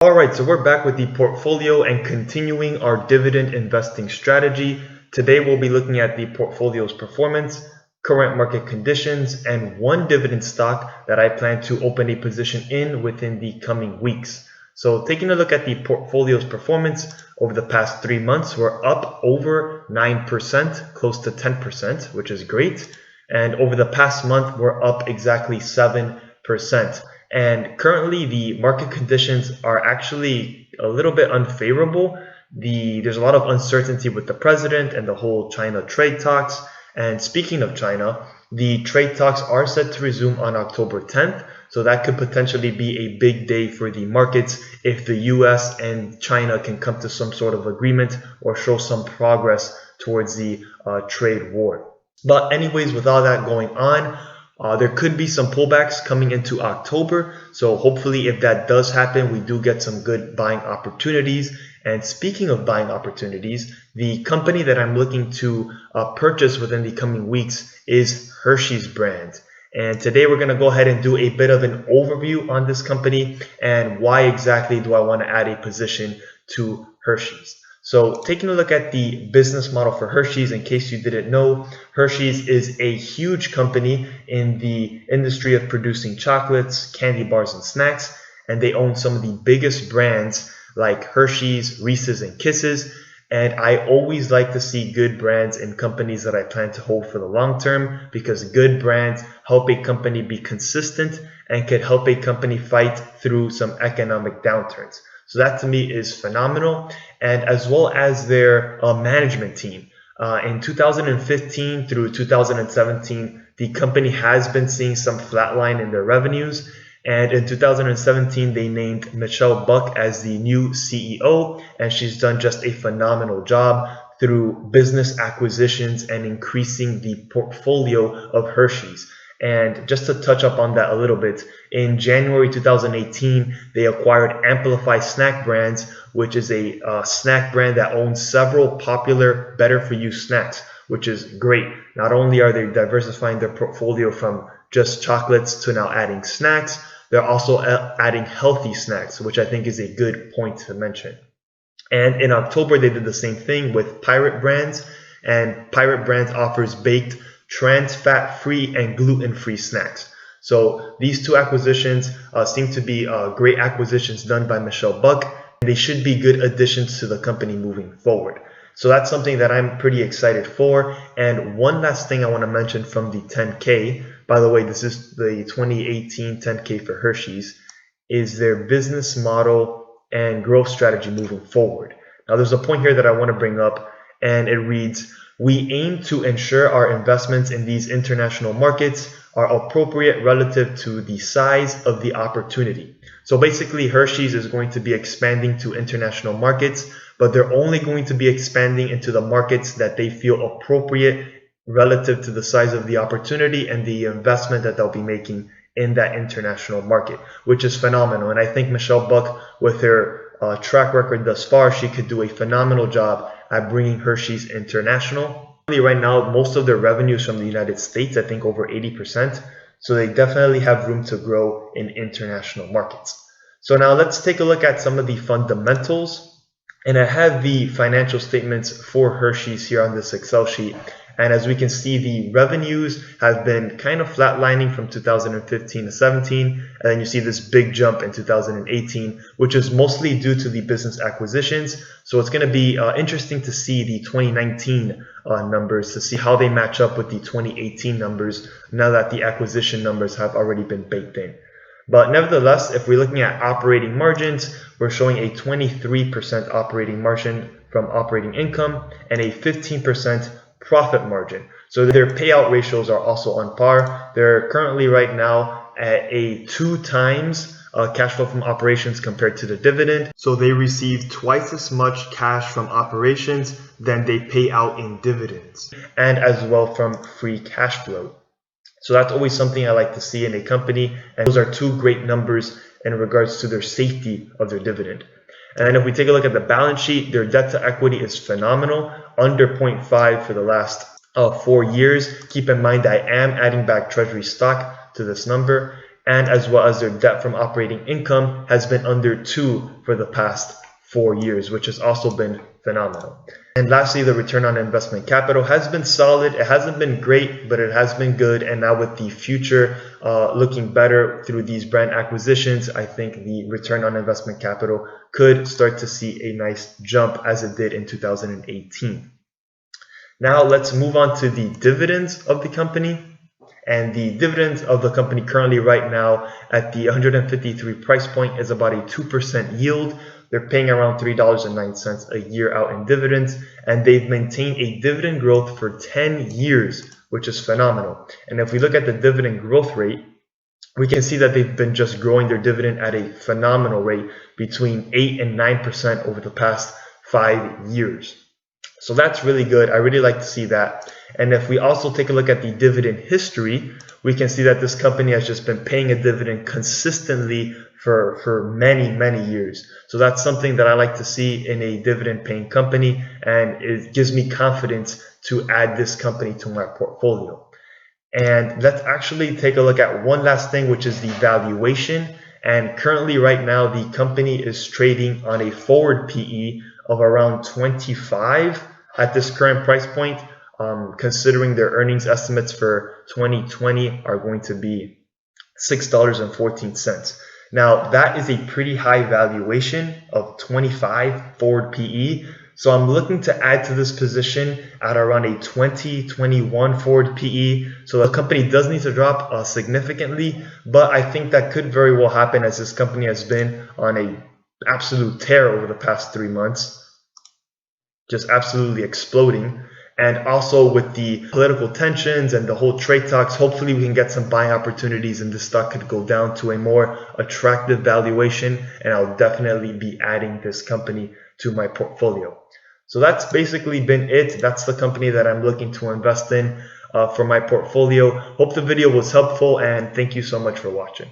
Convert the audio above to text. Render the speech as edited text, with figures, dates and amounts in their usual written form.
All right, so we're back with the portfolio and continuing our dividend investing strategy. Today we'll be looking at the portfolio's performance, current market conditions, and one dividend stock that I plan to open a position in within the coming weeks. So taking a look at the portfolio's performance over the past 3 months, we're up over 9%, close to 10%, which is great. And over the past month, we're up exactly 7%. And currently, the market conditions are actually a little bit unfavorable. There's a lot of uncertainty with the president and the whole China trade talks. And speaking of China, the trade talks are set to resume on October 10th. So that could potentially be a big day for the markets if the US and China can come to some sort of agreement or show some progress towards the trade war. But anyways, with all that going on, there could be some pullbacks coming into October. So hopefully if that does happen, we do get some good buying opportunities. And speaking of buying opportunities, the company that I'm looking to purchase within the coming weeks is Hershey's brand. And today we're going to go ahead and do a bit of an overview on this company and why exactly do I want to add a position to Hershey's. So taking a look at the business model for Hershey's, in case you didn't know, Hershey's is a huge company in the industry of producing chocolates, candy bars, and snacks. And they own some of the biggest brands like Hershey's, Reese's, and Kisses. And I always like to see good brands in companies that I plan to hold for the long term, because good brands help a company be consistent and can help a company fight through some economic downturns. So that to me is phenomenal. And as well as their management team. In 2015 through 2017, the company has been seeing some flatline in their revenues. And in 2017, they named Michelle Buck as the new CEO, and she's done just a phenomenal job through business acquisitions and increasing the portfolio of Hershey's. And just to touch up on that a little bit, in January 2018, they acquired Amplify Snack Brands, which is a snack brand that owns several popular better-for-you snacks, which is great. Not only are they diversifying their portfolio from just chocolates to now adding snacks, they're also adding healthy snacks, which I think is a good point to mention. And in October, they did the same thing with Pirate Brands, and Pirate Brands offers baked trans fat-free and gluten-free snacks. So these two acquisitions seem to be great acquisitions done by Michelle Buck, and they should be good additions to the company moving forward. So that's something that I'm pretty excited for. And one last thing I want to mention from the 10K, by the way, this is the 2018 10K for Hershey's, is their business model and growth strategy moving forward. Now there's a point here that I want to bring up, and it reads, "We aim to ensure our investments in these international markets are appropriate relative to the size of the opportunity." So basically, Hershey's is going to be expanding to international markets, but they're only going to be expanding into the markets that they feel appropriate relative to the size of the opportunity and the investment that they'll be making in that international market, which is phenomenal. And I think Michelle Buck, with her track record thus far, she could do a phenomenal job at bringing Hershey's international. Right now, most of their revenue is from the United States, I think over 80%. So they definitely have room to grow in international markets. So now let's take a look at some of the fundamentals. And I have the financial statements for Hershey's here on this Excel sheet. And as we can see, the revenues have been kind of flatlining from 2015 to 17. And then you see this big jump in 2018, which is mostly due to the business acquisitions. So it's going to be interesting to see the 2019 numbers, to see how they match up with the 2018 numbers now that the acquisition numbers have already been baked in. But nevertheless, if we're looking at operating margins, we're showing a 23% operating margin from operating income and a 15% profit margin. So their payout ratios are also on par. They're currently right now at a 2 times cash flow from operations compared to the dividend. So they receive twice as much cash from operations than they pay out in dividends, and as well from free cash flow. So that's always something I like to see in a company. And those are 2 great numbers in regards to their safety of their dividend. And then if we take a look at the balance sheet, their debt to equity is phenomenal, under 0.5 for the last 4 years. Keep in mind I am adding back treasury stock to this number. and as well as their debt from operating income has been under 2 for the past 4 years, which has also been phenomenal. And lastly, the return on investment capital has been solid. It hasn't been great, but it has been good. And now with the future looking better through these brand acquisitions, I think the return on investment capital could start to see a nice jump as it did in 2018. Now let's move on to the dividends of the company. And the dividends of the company currently right now at the 153 price point is about a 2% yield. They're paying around $3.09 a year out in dividends, and they've maintained a dividend growth for 10 years, which is phenomenal. And if we look at the dividend growth rate, we can see that they've been just growing their dividend at a phenomenal rate between 8 and 9% over the past 5 years. So that's really good. I really like to see that. And if we also take a look at the dividend history, we can see that this company has just been paying a dividend consistently for many, many years. So that's something that I like to see in a dividend paying company, and it gives me confidence to add this company to my portfolio. And let's actually take a look at one last thing, which is the valuation. And currently right now, the company is trading on a forward PE of around 25 at this current price point, considering their earnings estimates for 2020 are going to be $6.14. Now, that is a pretty high valuation of 25 forward PE. So I'm looking to add to this position at around a 20-21 forward PE. So the company does need to drop significantly, but I think that could very well happen as this company has been on a absolute tear over the past 3 months, just absolutely exploding. And also with the political tensions and the whole trade talks, hopefully we can get some buying opportunities and the stock could go down to a more attractive valuation, and I'll definitely be adding this company to my portfolio. So that's basically been it. That's the company that I'm looking to invest in for my portfolio. Hope the video was helpful, and thank you so much for watching.